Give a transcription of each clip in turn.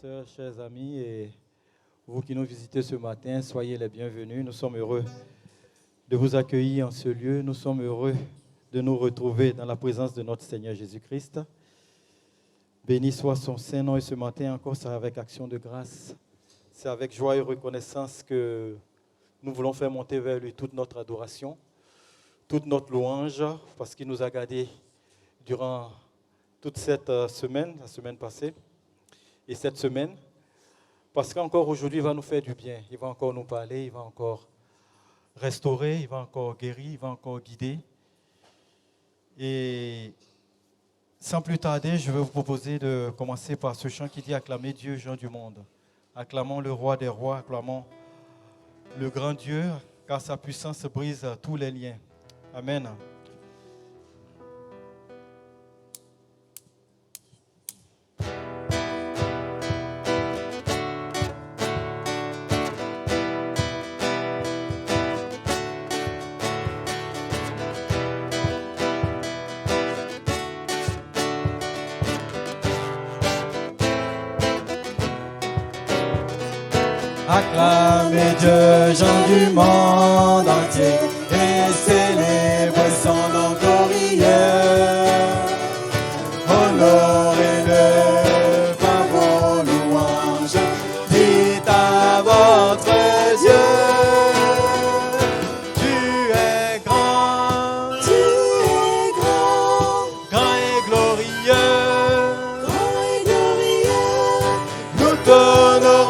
sœurs, chers amis et vous qui nous visitez ce matin, soyez les bienvenus. Nous sommes heureux de vous accueillir en ce lieu. Nous sommes heureux de nous retrouver dans la présence de notre Seigneur Jésus-Christ. Béni soit son Saint-Nom et ce matin encore, c'est avec action de grâce. C'est avec joie et reconnaissance que nous voulons faire monter vers lui toute notre adoration, toute notre louange, parce qu'il nous a gardés durant toute cette semaine, la semaine passée, et cette semaine, parce qu'encore aujourd'hui, il va nous faire du bien. Il va encore nous parler, il va encore restaurer, il va encore guérir, il va encore guider. Et sans plus tarder, je vais vous proposer de commencer par ce chant qui dit « Acclamez Dieu, gens du monde ». Acclamons le roi des rois, acclamons le grand Dieu, car sa puissance brise tous les liens. Amen. Acclamez Dieu, gens du monde entier, et célébrez son nom glorieux. Honorez-le par vos louanges, dites à votre Dieu. Tu es grand, grand et glorieux, nous t'honorons.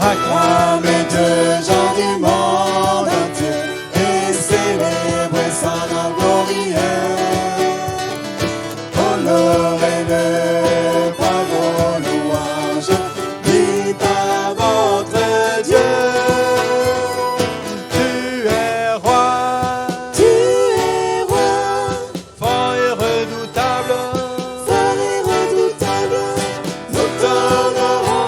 Acclamez Dieu, gens du monde entier, et célébrez son nom glorieux. Honorez-le par vos louanges, dites à votre Dieu. Tu es roi, fort et redoutable, nous t'honorons.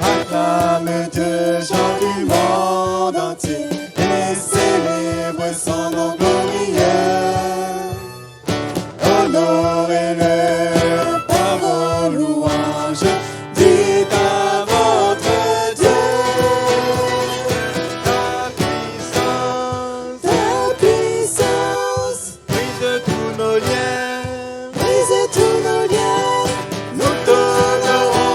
Acclamez Dieu, gens du monde entier, et célébrez son nom glorieux. Honorez-le par vos louanges, dites à votre Dieu. Ta puissance, brise tous nos liens, nous t'honorons.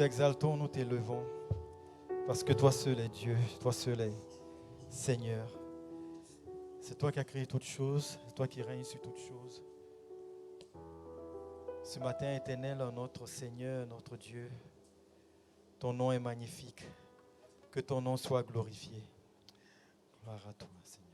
Exaltons, nous t'élevons, parce que toi seul est Dieu, toi seul est Seigneur. C'est toi qui as créé toutes choses, c'est toi qui règnes sur toutes choses. Ce matin, éternel, notre Seigneur, notre Dieu, Ton nom est magnifique. Que ton nom soit glorifié. Gloire à toi, Seigneur.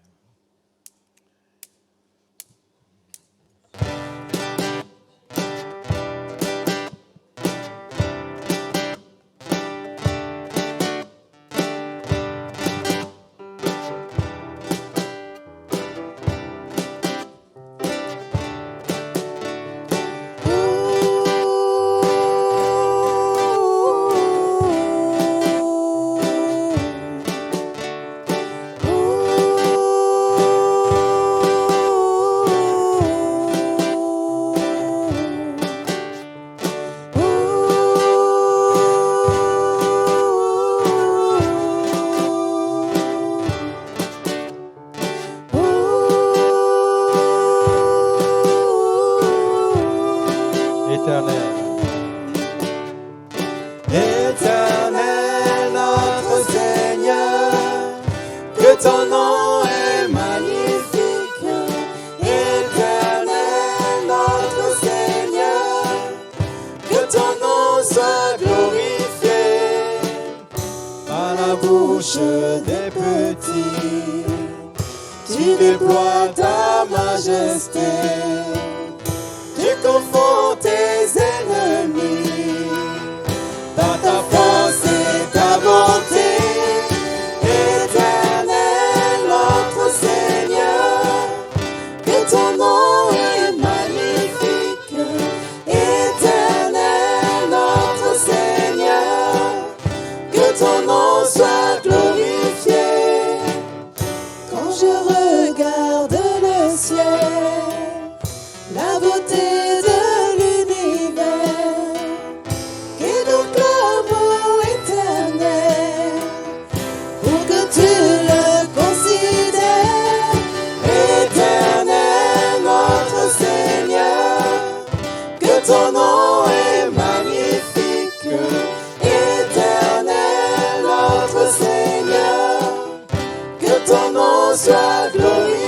Éternel notre Seigneur, que ton nom est magnifique. Éternel notre Seigneur, que ton nom soit glorifié par la bouche des petits. Tu déploies ta majesté, tu confonds tes ennemis par ta force et ta bonté. Éternel notre Seigneur, que ton nom est magnifique. Éternel notre Seigneur, que ton nom soit glorifié. Quand je regarde le ciel, la beauté de l'univers, et nous clamons éternel, pour que tu le considères. Éternel notre Seigneur, que ton nom est magnifique. Éternel notre Seigneur, que ton nom soit glorifié.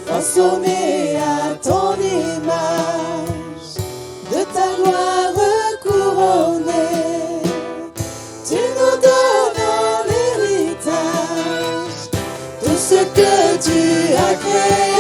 Façonné à ton image, de ta gloire couronnée, tu nous donnes en héritage tout ce que tu as créé.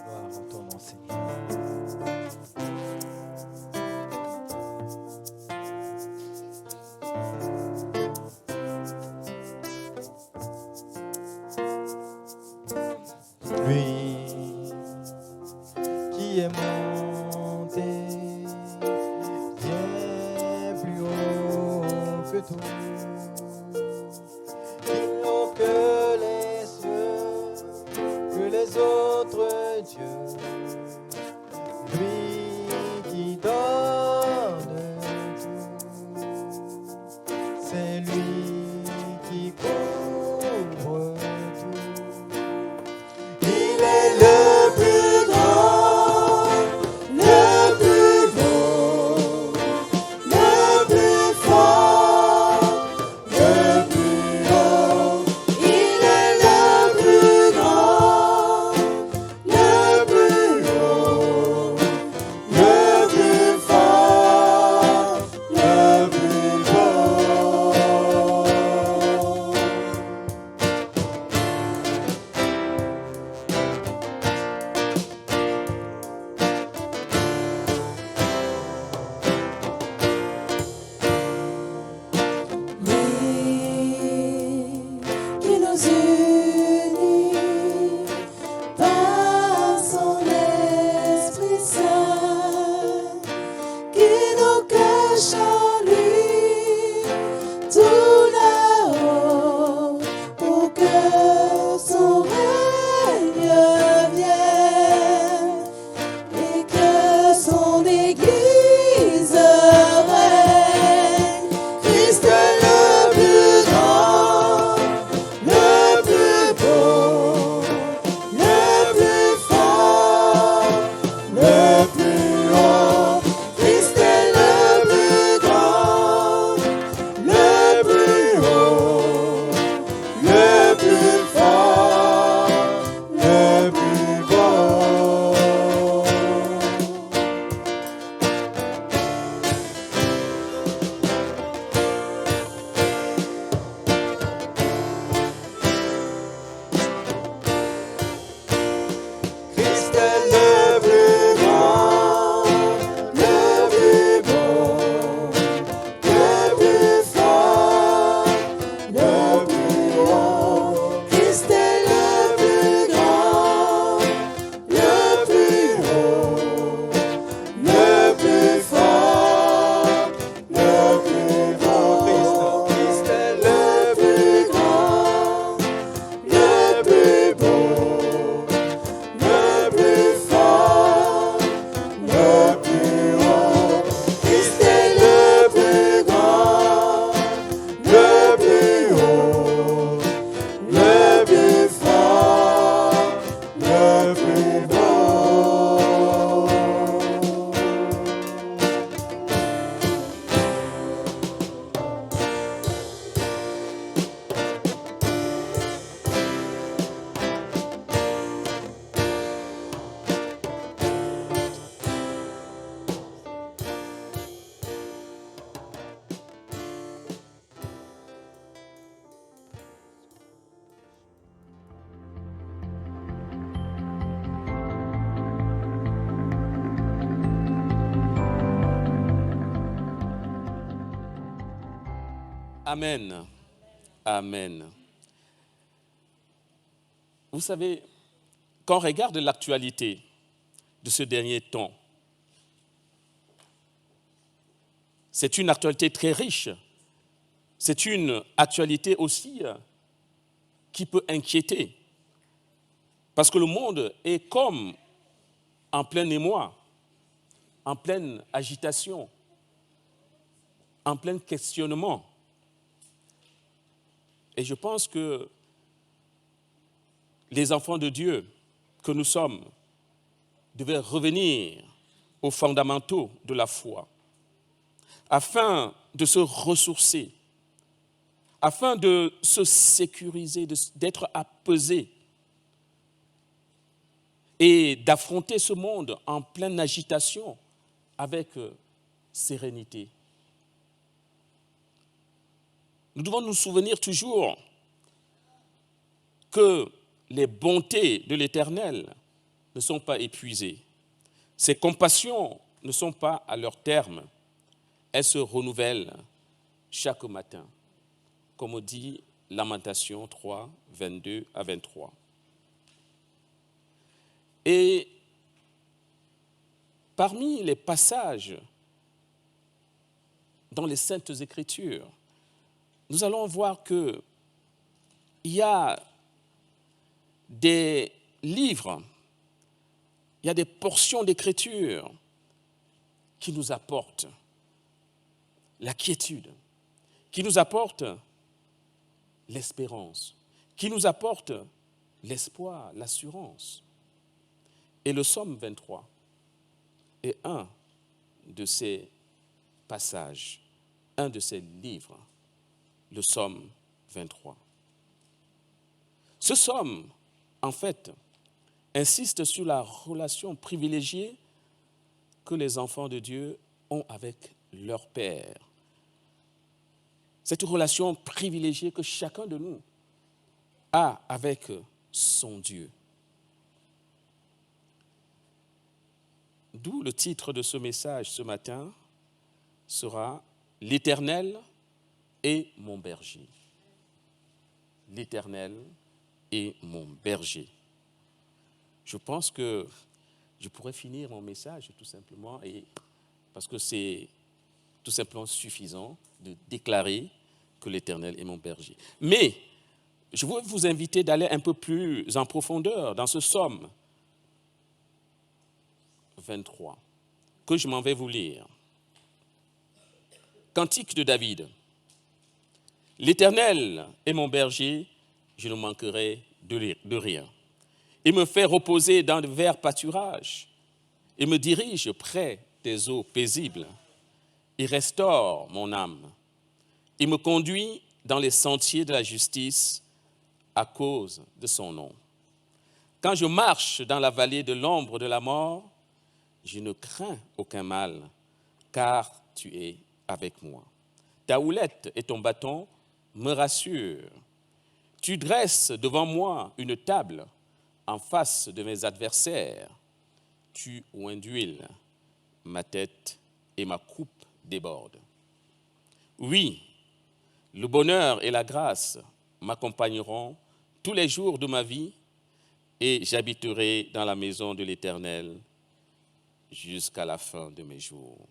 Gloire à ton nom, Seigneur. Lui qui est monté bien plus haut que tout, plus haut que les cieux, que les autres dieux. Lui qui donne tout, c'est lui qui couvre unis par son Esprit Saint, qui nous cache en lui tout là-haut pour que son règne vienne et que son Église règne. Christ est le plus grand, le plus beau, le plus fort, le plus haut. Christ est le plus grand, le plus haut, le plus fort, le plus beau. Christ est le plus grand, le plus beau, le plus fort, le plus haut. Christ est le plus grand, le plus haut, le plus fort, le plus beau. Christ est le plus grand, le plus beau, le plus fort, le plus haut. Christ est le plus grand, le plus haut, le plus fort, le plus beau. Amen. Amen. Vous savez, quand on regarde l'actualité de ce dernier temps, c'est une actualité très riche. C'est une actualité aussi qui peut inquiéter. Parce que le monde est comme en plein émoi, en pleine agitation, en plein questionnement. Et je pense que les enfants de Dieu que nous sommes devaient revenir aux fondamentaux de la foi, afin de se ressourcer, afin de se sécuriser, d'être apaisés et d'affronter ce monde en pleine agitation avec sérénité. Nous devons nous souvenir toujours que les bontés de l'Éternel ne sont pas épuisées. Ses compassions ne sont pas à leur terme. Elles se renouvellent chaque matin, comme dit Lamentations 3, 22 à 23. Et parmi les passages dans les Saintes Écritures, nous allons voir qu'il y a des livres, il y a des portions d'écriture qui nous apportent la quiétude, qui nous apportent l'espérance, qui nous apportent l'espoir, l'assurance. Et le Psaume 23 est un de ces passages, un de ces livres, le Psaume 23. Ce psaume, en fait, insiste sur la relation privilégiée que les enfants de Dieu ont avec leur Père. Cette relation privilégiée que chacun de nous a avec son Dieu. D'où le titre de ce message ce matin sera « L'Éternel est mon berger ». l'Éternel est mon berger. Je pense que je pourrais finir mon message tout simplement, parce que c'est tout simplement suffisant de déclarer que l'Éternel est mon berger. Mais je veux vous inviter d'aller un peu plus en profondeur dans ce psaume 23, que je m'en vais vous lire. Cantique de David. L'Éternel est mon berger, je ne manquerai de rien. Il me fait reposer dans de verts pâturages. Il me dirige près des eaux paisibles. Il restaure mon âme. Il me conduit dans les sentiers de la justice à cause de son nom. Quand je marche dans la vallée de l'ombre de la mort, je ne crains aucun mal, car tu es avec moi. Ta houlette et ton bâton me rassurent. Tu dresses devant moi une table en face de mes adversaires. Tu oins d'huile ma tête et ma coupe déborde. Oui, le bonheur et la grâce m'accompagneront tous les jours de ma vie et j'habiterai dans la maison de l'Éternel jusqu'à la fin de mes jours.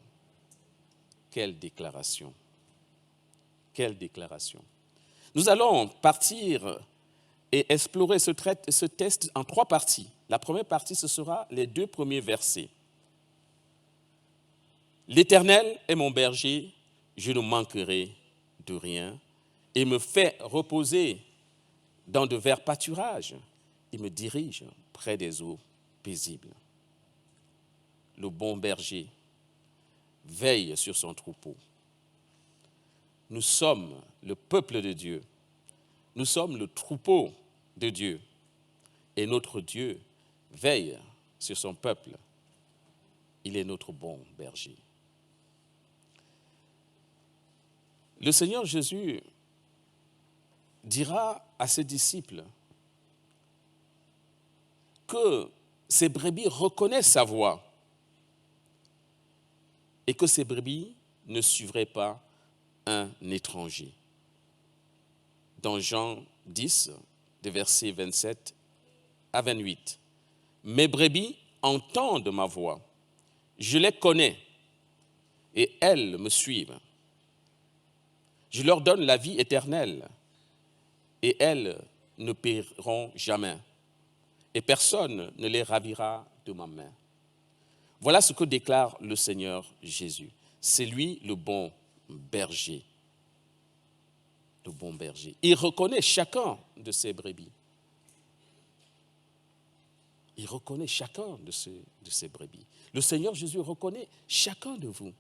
Quelle déclaration! Quelle déclaration! Nous allons partir et explorer ce texte en 3 parties. La première partie, ce sera les 2 premiers versets. L'Éternel est mon berger, je ne manquerai de rien. Il me fait reposer dans de verts pâturages. Il me dirige près des eaux paisibles. Le bon berger veille sur son troupeau. Nous sommes le peuple de Dieu. Nous sommes le troupeau de Dieu. Et notre Dieu veille sur son peuple. Il est notre bon berger. Le Seigneur Jésus dira à ses disciples que ses brebis reconnaissent sa voix et que ces brebis ne suivraient pas un étranger. Dans Jean 10, des versets 27 à 28. Mes brebis entendent ma voix, je les connais et elles me suivent. Je leur donne la vie éternelle et elles ne périront jamais et personne ne les ravira de ma main. Voilà ce que déclare le Seigneur Jésus. C'est lui le bon berger. Le bon berger. Il reconnaît chacun de ses brebis. Il reconnaît chacun de ses brebis. Le Seigneur Jésus reconnaît chacun de vous.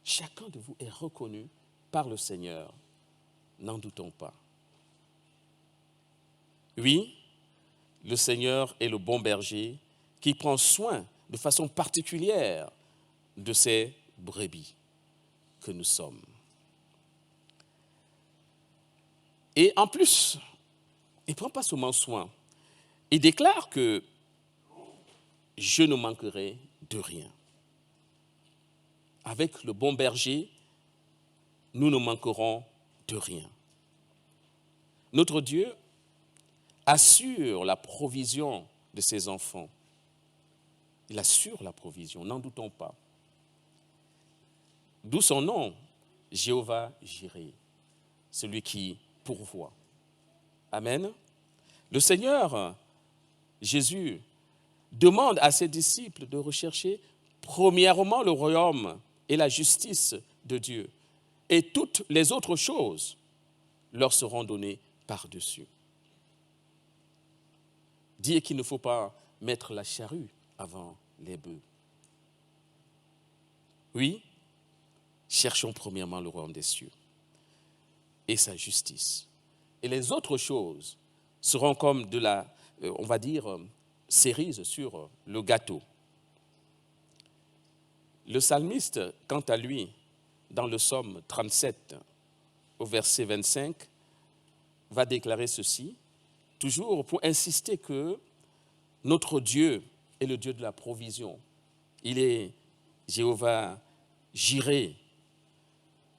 Chacun de vous est reconnu par le Seigneur. N'en doutons pas. Oui, le Seigneur est le bon berger qui prend soin de façon particulière de ses brebis que nous sommes. Et en plus, il ne prend pas seulement soin, il déclare que je ne manquerai de rien. Avec le bon berger, nous ne manquerons de rien. Notre Dieu assure la provision de ses enfants. Il assure la provision, n'en doutons pas. D'où son nom, Jéhovah Jireh, celui qui pourvoit. Amen. Le Seigneur, Jésus, demande à ses disciples de rechercher premièrement le royaume et la justice de Dieu. Et toutes les autres choses leur seront données par-dessus. Dire qu'il ne faut pas mettre la charrue avant les bœufs. Oui, cherchons premièrement le royaume des cieux et sa justice. Et les autres choses seront comme de la, on va dire, cerise sur le gâteau. Le psalmiste, quant à lui, dans le psaume 37, au verset 25, va déclarer ceci, toujours pour insister que notre Dieu est le Dieu de la provision. Il est Jéhovah Jireh.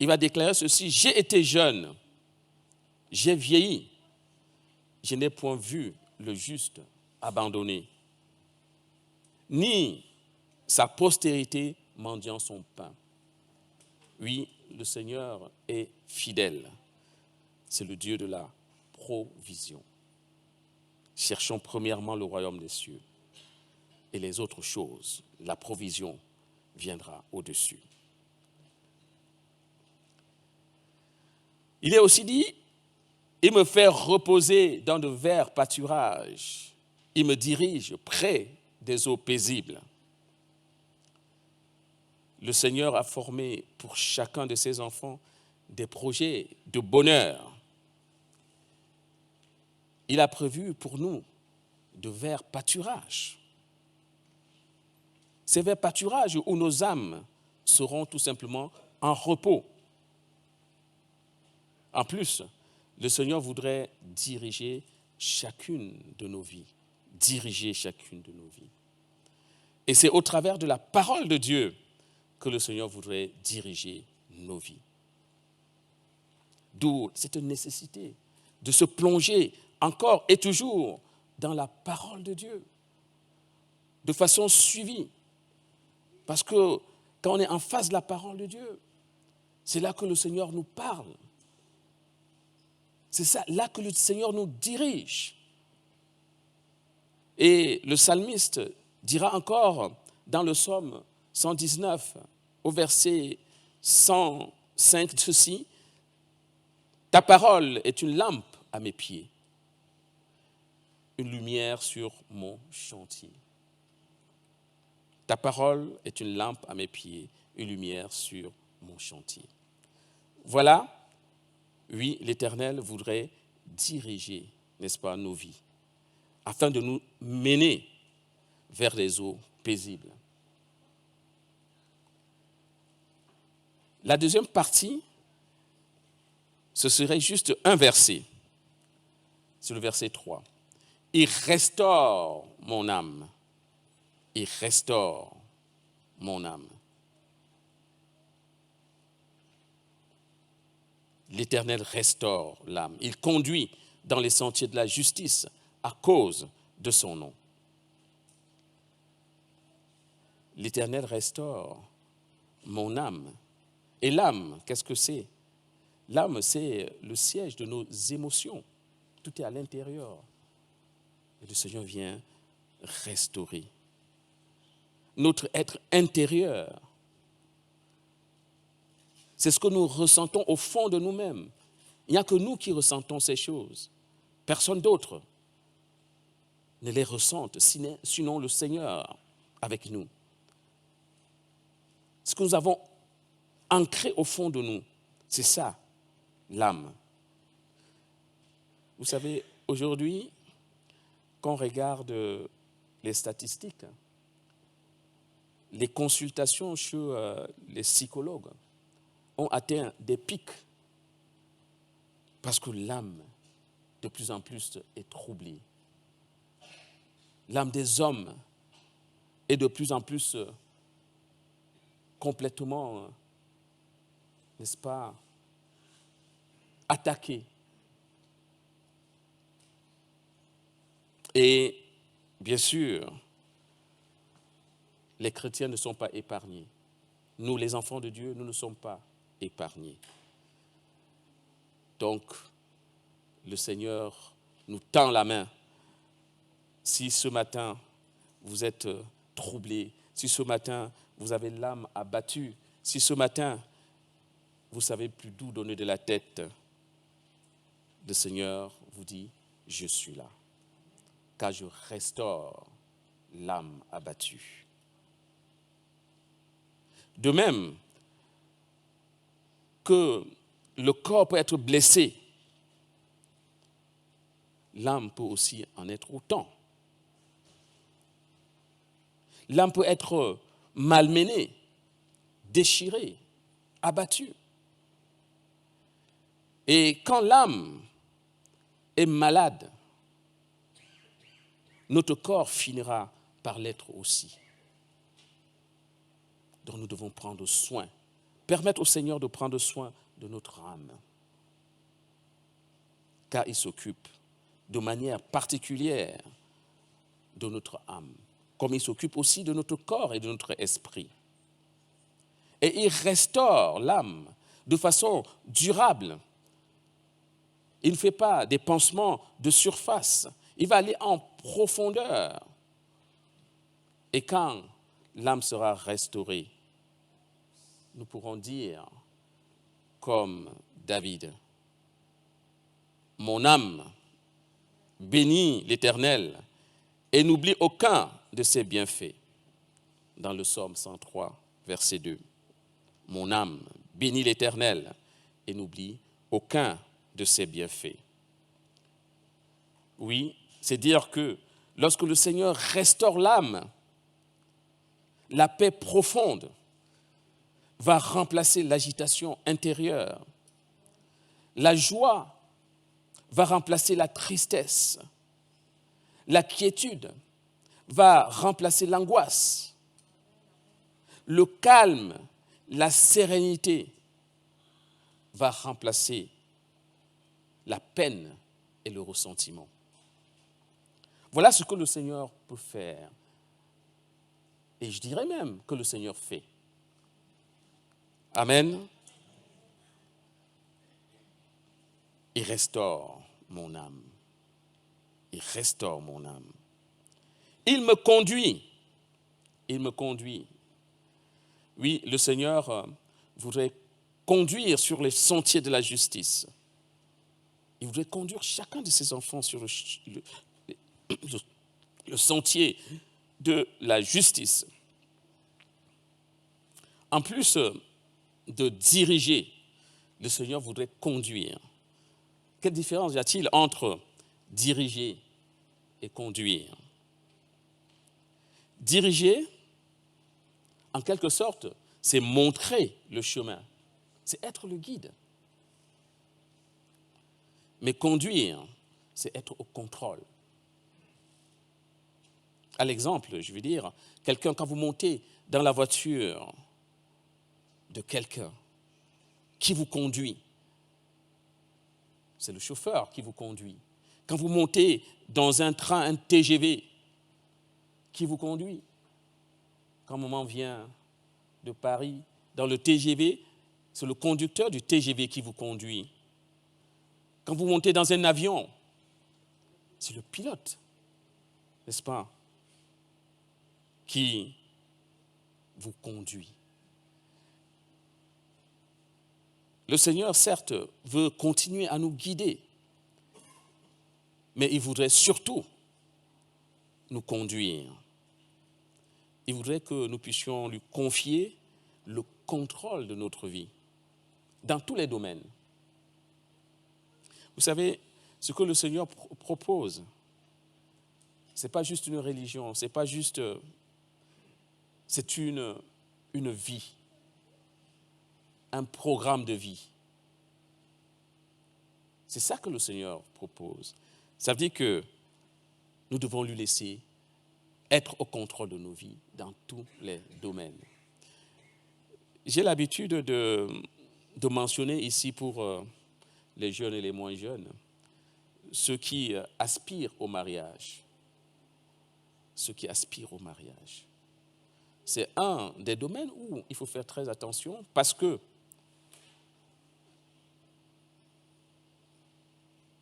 Il va déclarer ceci, j'ai été jeune j'ai vieilli, je n'ai point vu le juste abandonné, ni sa postérité mendiant son pain. Oui, le Seigneur est fidèle. C'est le Dieu de la provision. Cherchons premièrement le royaume des cieux et les autres choses, la provision viendra au-dessus. Il est aussi dit, il me fait reposer dans de verts pâturages, il me dirige près des eaux paisibles. Le Seigneur a formé pour chacun de ses enfants des projets de bonheur. Il a prévu pour nous de verts pâturages. Ces verts pâturages où nos âmes seront tout simplement en repos. En plus, le Seigneur voudrait diriger chacune de nos vies. Diriger chacune de nos vies. Et c'est au travers de la parole de Dieu que le Seigneur voudrait diriger nos vies. D'où cette nécessité de se plonger encore et toujours dans la parole de Dieu, de façon suivie. Parce que quand on est en face de la parole de Dieu, c'est là que le Seigneur nous parle. C'est ça, là que le Seigneur nous dirige. Et le psalmiste dira encore dans le psaume 119, au verset 105, ceci, « Ta parole est une lampe à mes pieds, une lumière sur mon chantier. » Ta parole est une lampe à mes pieds, une lumière sur mon chantier. Voilà, oui, l'Éternel voudrait diriger, n'est-ce pas, nos vies, afin de nous mener vers les eaux paisibles. La deuxième partie, ce serait juste un verset. C'est le verset 3. Il restaure mon âme. Il restaure mon âme. L'Éternel restaure l'âme. Il conduit dans les sentiers de la justice à cause de son nom. L'Éternel restaure mon âme. Et l'âme, qu'est-ce que c'est? L'âme, c'est le siège de nos émotions. Tout est à l'intérieur. Et le Seigneur vient restaurer notre être intérieur. C'est ce que nous ressentons au fond de nous-mêmes. Il n'y a que nous qui ressentons ces choses. Personne d'autre ne les ressente, sinon le Seigneur avec nous. Ce que nous avons ancré au fond de nous, c'est ça, l'âme. Vous savez, aujourd'hui, quand on regarde les statistiques, les consultations chez les psychologues ont atteint des pics parce que l'âme, de plus en plus, est troublée. L'âme des hommes est de plus en plus complètement, n'est-ce pas, attaquée. Et bien sûr, les chrétiens ne sont pas épargnés. Nous, les enfants de Dieu, nous ne sommes pas épargnés. Donc, le Seigneur nous tend la main. Si ce matin, vous êtes troublés, si ce matin, vous avez l'âme abattue, si ce matin, vous ne savez plus d'où donner de la tête, le Seigneur vous dit, je suis là, car je restaure l'âme abattue. De même que le corps peut être blessé, l'âme peut aussi en être autant. L'âme peut être malmenée, déchirée, abattue. Et quand l'âme est malade, notre corps finira par l'être aussi. Donc nous devons prendre soin, permettre au Seigneur de prendre soin de notre âme. car il s'occupe de manière particulière de notre âme, comme il s'occupe aussi de notre corps et de notre esprit. Et il restaure l'âme de façon durable. Il ne fait pas des pansements de surface. Il va aller en profondeur. Et quand l'âme sera restaurée, nous pourrons dire, comme David, « Mon âme bénit l'Éternel et n'oublie aucun de ses bienfaits. » Dans le psaume 103, verset 2. « Mon âme bénit l'Éternel et n'oublie aucun de ses bienfaits. » Oui, c'est dire que lorsque le Seigneur restaure l'âme, la paix profonde va remplacer l'agitation intérieure. La joie va remplacer la tristesse. La quiétude va remplacer l'angoisse. Le calme, la sérénité va remplacer la peine et le ressentiment. Voilà ce que le Seigneur peut faire. Et je dirais même que le Seigneur fait. Amen. Il restaure mon âme. Il restaure mon âme. Il me conduit. Il me conduit. Oui, le Seigneur voudrait conduire sur les sentiers de la justice. Il voudrait conduire chacun de ses enfants sur le sentier de la justice. En plus de diriger, le Seigneur voudrait conduire. Quelle différence y a-t-il entre diriger et conduire? Diriger, en quelque sorte, c'est montrer le chemin, c'est être le guide. Mais conduire, c'est être au contrôle. À l'exemple, je veux dire, quelqu'un, quand vous montez dans la voiture de quelqu'un qui vous conduit, c'est le chauffeur qui vous conduit. Quand vous montez dans un train, un TGV, qui vous conduit? Quand maman vient de Paris dans le TGV, c'est le conducteur du TGV qui vous conduit. Quand vous montez dans un avion, c'est le pilote, n'est-ce pas, qui vous conduit. Le Seigneur, certes, veut continuer à nous guider, mais il voudrait surtout nous conduire. Il voudrait que nous puissions lui confier le contrôle de notre vie, dans tous les domaines. Vous savez, ce que le Seigneur propose, ce n'est pas juste une religion, c'est pas juste, c'est une vie, un programme de vie. C'est ça que le Seigneur propose. Ça veut dire que nous devons lui laisser être au contrôle de nos vies dans tous les domaines. J'ai l'habitude de mentionner ici pour les jeunes et les moins jeunes, ceux qui aspirent au mariage. Ceux qui aspirent au mariage. C'est un des domaines où il faut faire très attention parce que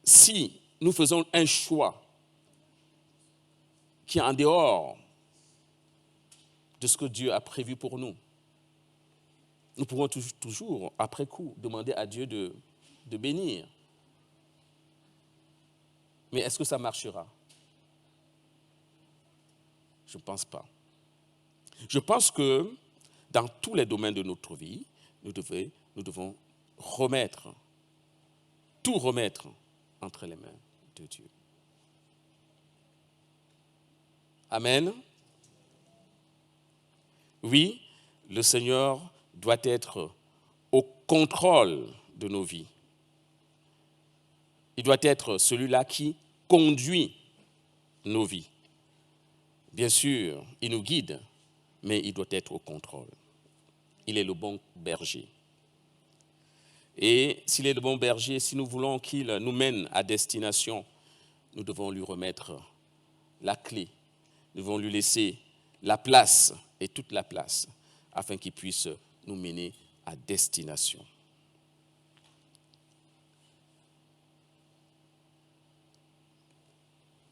si nous faisons un choix qui est en dehors de ce que Dieu a prévu pour nous, nous pourrons toujours, après coup, demander à Dieu de bénir. Mais est-ce que ça marchera? Je ne pense pas. Je pense que dans tous les domaines de notre vie, nous devons tout remettre entre les mains de Dieu. Amen. Oui, le Seigneur doit être au contrôle de nos vies. Il doit être celui-là qui conduit nos vies. Bien sûr, il nous guide, mais il doit être au contrôle. Il est le bon berger. Et s'il est le bon berger, si nous voulons qu'il nous mène à destination, nous devons lui remettre la clé. Nous devons lui laisser la place et toute la place afin qu'il puisse nous mener à destination.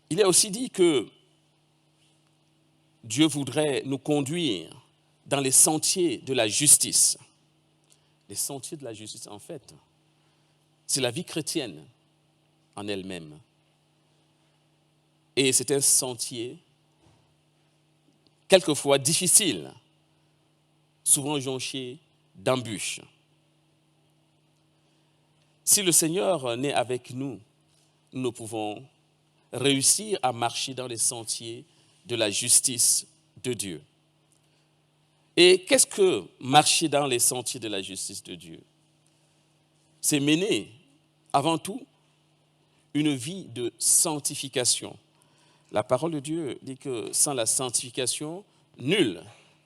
Il est aussi dit que Dieu voudrait nous conduire dans les sentiers de la justice. Les sentiers de la justice, en fait, c'est la vie chrétienne en elle-même. Et c'est un sentier quelquefois difficile, souvent jonché d'embûches. Si le Seigneur n'est avec nous, nous pouvons réussir à marcher dans les sentiers de la justice de Dieu. Et qu'est-ce que marcher dans les sentiers de la justice de Dieu? C'est mener, avant tout, une vie de sanctification. La parole de Dieu dit que sans la sanctification, nul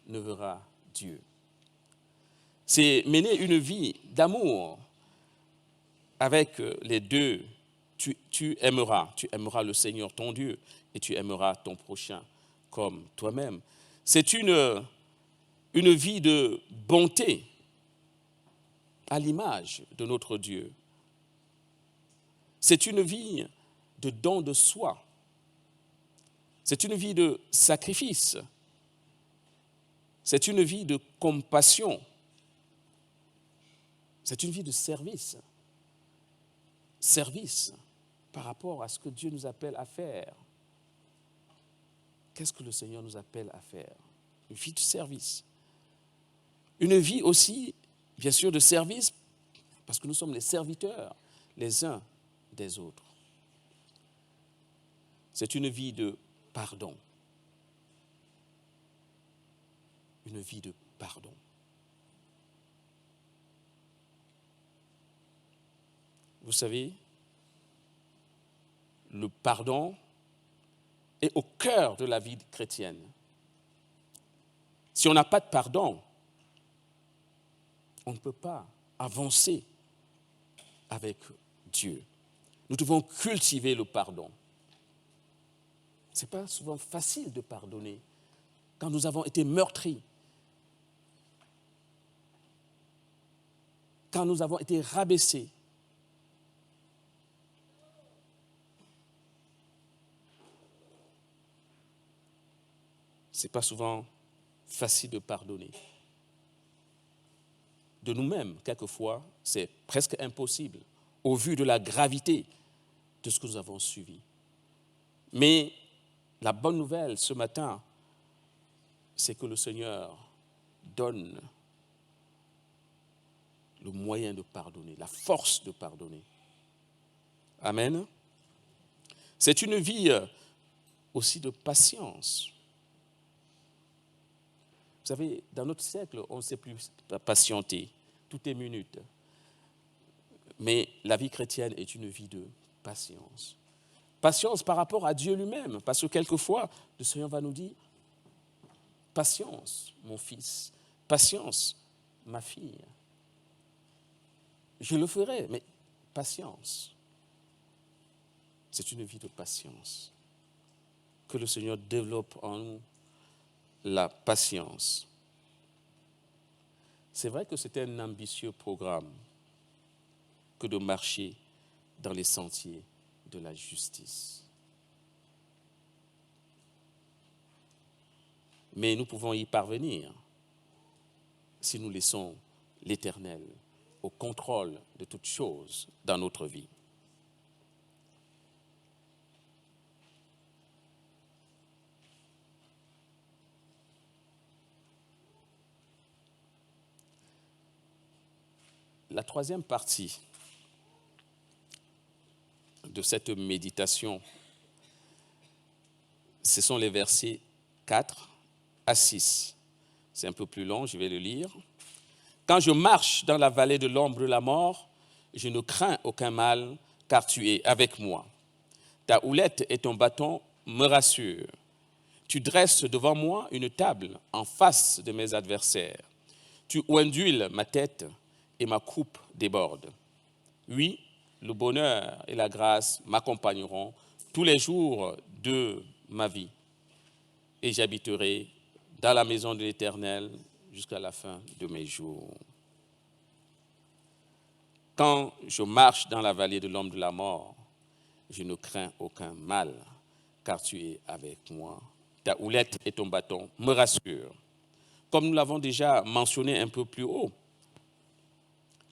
ne verra Dieu. C'est mener une vie d'amour avec les deux. Tu aimeras le Seigneur ton Dieu et tu aimeras ton prochain comme toi-même. C'est une vie de bonté à l'image de notre Dieu. C'est une vie de don de soi. C'est une vie de sacrifice. C'est une vie de compassion. C'est une vie de service. Service par rapport à ce que Dieu nous appelle à faire. Qu'est-ce que le Seigneur nous appelle à faire? Une vie de service. Une vie aussi, bien sûr, de service, parce que nous sommes les serviteurs les uns des autres. C'est une vie de pardon. Une vie de pardon. Vous savez, le pardon est au cœur de la vie chrétienne. Si on n'a pas de pardon, on ne peut pas avancer avec Dieu. Nous devons cultiver le pardon. Ce n'est pas souvent facile de pardonner quand nous avons été meurtris, quand nous avons été rabaissés. Ce n'est pas souvent facile de pardonner. De nous-mêmes, quelquefois, c'est presque impossible, au vu de la gravité de ce que nous avons subi. Mais la bonne nouvelle ce matin, c'est que le Seigneur donne le moyen de pardonner, la force de pardonner. Amen. C'est une vie aussi de patience. Vous savez, dans notre siècle, on ne sait plus patienter. Tout est minute. Mais la vie chrétienne est une vie de patience. Patience par rapport à Dieu lui-même. Parce que quelquefois, le Seigneur va nous dire, patience, mon fils. Patience, ma fille. Je le ferai, mais patience. C'est une vie de patience. Que le Seigneur développe en nous la patience. C'est vrai que c'est un ambitieux programme que de marcher dans les sentiers de la justice. Mais nous pouvons y parvenir si nous laissons l'Éternel au contrôle de toutes choses dans notre vie. La troisième partie de cette méditation, ce sont les versets 4 à 6. C'est un peu plus long, je vais le lire. « Quand je marche dans la vallée de l'ombre de la mort, je ne crains aucun mal, car tu es avec moi. Ta houlette et ton bâton me rassurent. Tu dresses devant moi une table en face de mes adversaires. Tu ondules ma tête et ma coupe déborde. Oui, le bonheur et la grâce m'accompagneront tous les jours de ma vie et j'habiterai dans la maison de l'Éternel jusqu'à la fin de mes jours. Quand je marche dans la vallée de l'ombre de la mort, je ne crains aucun mal, car tu es avec moi. Ta houlette et ton bâton me rassurent. Comme nous l'avons déjà mentionné un peu plus haut,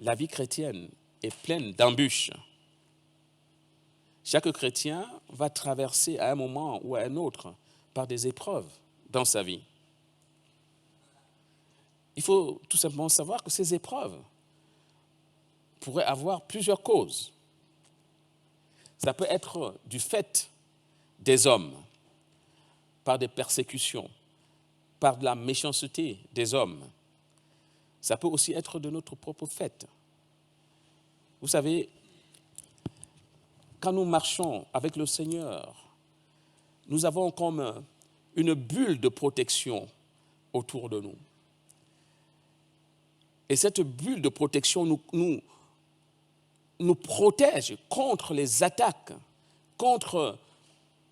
la vie chrétienne est pleine d'embûches. Chaque chrétien va traverser à un moment ou à un autre par des épreuves dans sa vie. Il faut tout simplement savoir que ces épreuves pourraient avoir plusieurs causes. Ça peut être du fait des hommes, par des persécutions, par de la méchanceté des hommes. Ça peut aussi être de notre propre fait. Vous savez, quand nous marchons avec le Seigneur, nous avons comme une bulle de protection autour de nous. Et cette bulle de protection nous protège contre les attaques, contre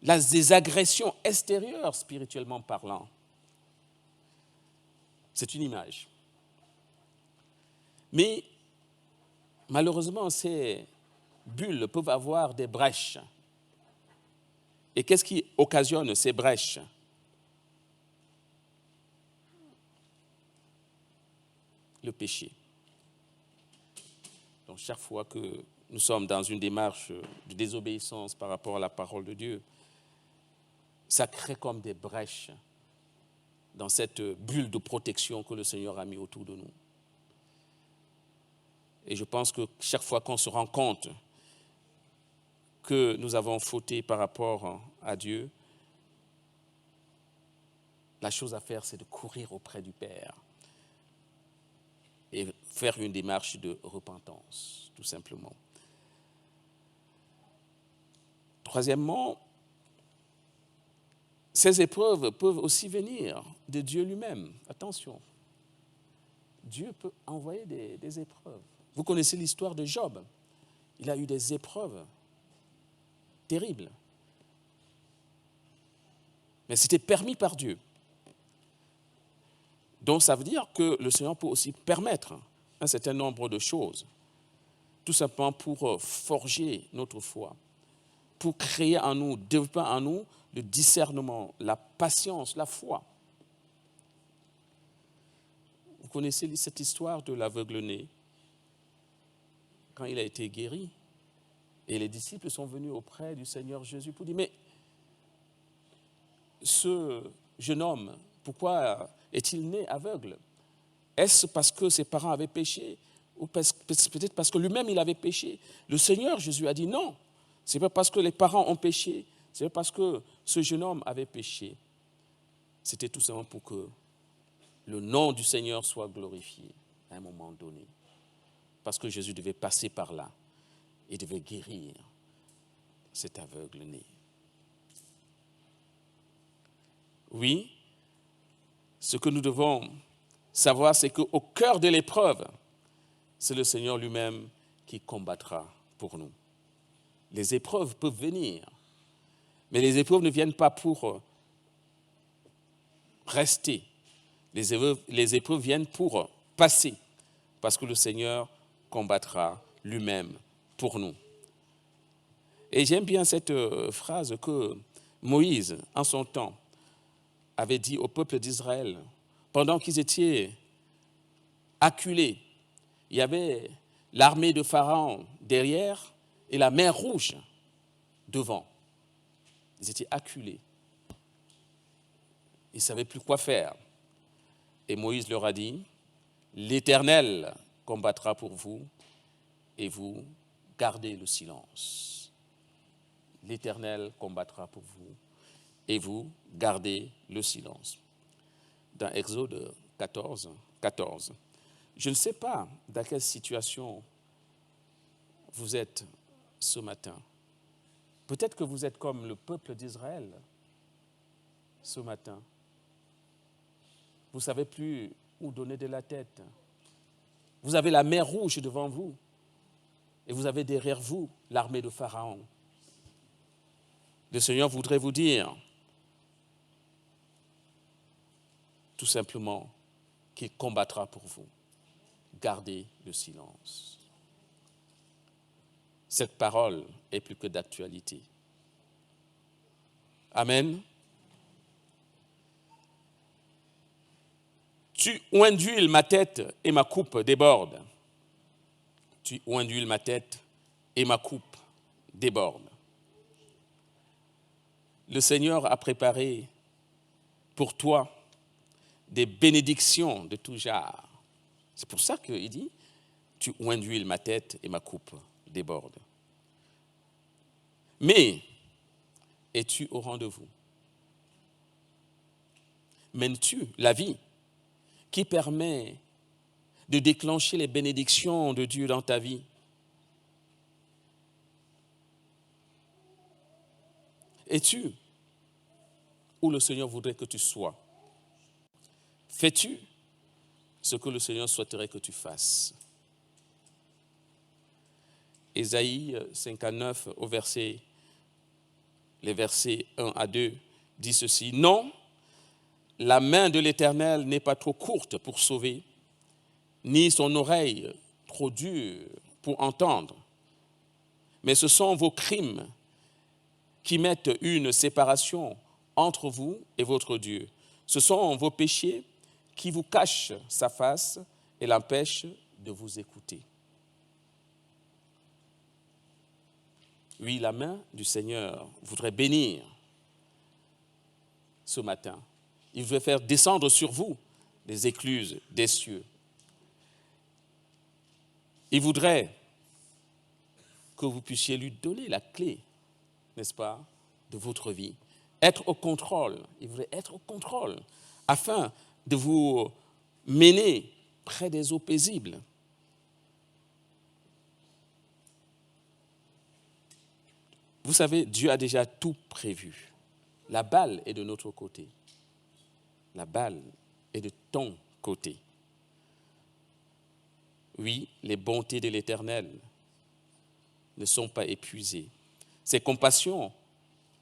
les agressions extérieures, spirituellement parlant. C'est une image. Mais malheureusement, ces bulles peuvent avoir des brèches. Et qu'est-ce qui occasionne ces brèches? Le péché. Donc chaque fois que nous sommes dans une démarche de désobéissance par rapport à la parole de Dieu, ça crée comme des brèches dans cette bulle de protection que le Seigneur a mis autour de nous. Et je pense que chaque fois qu'on se rend compte que nous avons fauté par rapport à Dieu, la chose à faire, c'est de courir auprès du Père et faire une démarche de repentance, tout simplement. Troisièmement, ces épreuves peuvent aussi venir de Dieu lui-même. Attention, Dieu peut envoyer des épreuves. Vous connaissez l'histoire de Job. Il a eu des épreuves terribles. Mais c'était permis par Dieu. Donc ça veut dire que le Seigneur peut aussi permettre un certain nombre de choses, tout simplement pour forger notre foi, pour créer en nous, développer en nous le discernement, la patience, la foi. Vous connaissez cette histoire de l'aveugle-né, quand il a été guéri, et les disciples sont venus auprès du Seigneur Jésus pour dire, mais ce jeune homme, pourquoi est-il né aveugle? Est-ce parce que ses parents avaient péché ou peut-être parce que lui-même il avait péché? Le Seigneur Jésus a dit non, ce n'est pas parce que les parents ont péché, ce n'est pas parce que ce jeune homme avait péché. C'était tout simplement pour que le nom du Seigneur soit glorifié à un moment donné. Parce que Jésus devait passer par là et devait guérir cet aveugle-né. Oui, ce que nous devons savoir, c'est qu'au cœur de l'épreuve, c'est le Seigneur lui-même qui combattra pour nous. Les épreuves peuvent venir, mais les épreuves ne viennent pas pour rester. Les épreuves viennent pour passer, parce que le Seigneur combattra lui-même pour nous. Et j'aime bien cette phrase que Moïse, en son temps, avait dit au peuple d'Israël, pendant qu'ils étaient acculés, il y avait l'armée de Pharaon derrière et la mer Rouge devant. Ils étaient acculés. Ils ne savaient plus quoi faire. Et Moïse leur a dit, l'Éternel combattra pour vous et vous gardez le silence. L'Éternel combattra pour vous et vous gardez le silence. Dans Exode 14. Je ne sais pas dans quelle situation vous êtes ce matin. Peut-être que vous êtes comme le peuple d'Israël ce matin. Vous ne savez plus où donner de la tête. Vous avez la mer Rouge devant vous et vous avez derrière vous l'armée de Pharaon. Le Seigneur voudrait vous dire tout simplement qu'il combattra pour vous. Gardez le silence. Cette parole est plus que d'actualité. Amen. Tu oins d'huile ma tête et ma coupe déborde. Tu oins d'huile ma tête et ma coupe déborde. Le Seigneur a préparé pour toi des bénédictions de tout genre. C'est pour ça qu'il dit, tu oins d'huile ma tête et ma coupe déborde. Mais, es-tu au rendez-vous? Mènes-tu la vie qui permet de déclencher les bénédictions de Dieu dans ta vie? Es-tu où le Seigneur voudrait que tu sois? Fais-tu ce que le Seigneur souhaiterait que tu fasses? Ésaïe 59, les versets 1 à 2, dit ceci. Non, la main de l'Éternel n'est pas trop courte pour sauver, ni son oreille trop dure pour entendre. Mais ce sont vos crimes qui mettent une séparation entre vous et votre Dieu. Ce sont vos péchés qui vous cachent sa face et l'empêchent de vous écouter. Oui, la main du Seigneur voudrait bénir ce matin. Il veut faire descendre sur vous les écluses des cieux. Il voudrait que vous puissiez lui donner la clé, n'est-ce pas, de votre vie. Être au contrôle. Il voudrait être au contrôle afin de vous mener près des eaux paisibles. Vous savez, Dieu a déjà tout prévu. La balle est de notre côté. La balle est de ton côté. Oui, les bontés de l'Éternel ne sont pas épuisées. Ses compassions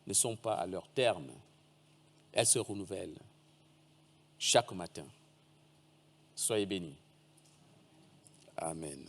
ne sont pas à leur terme. Elles se renouvellent chaque matin. Soyez bénis. Amen.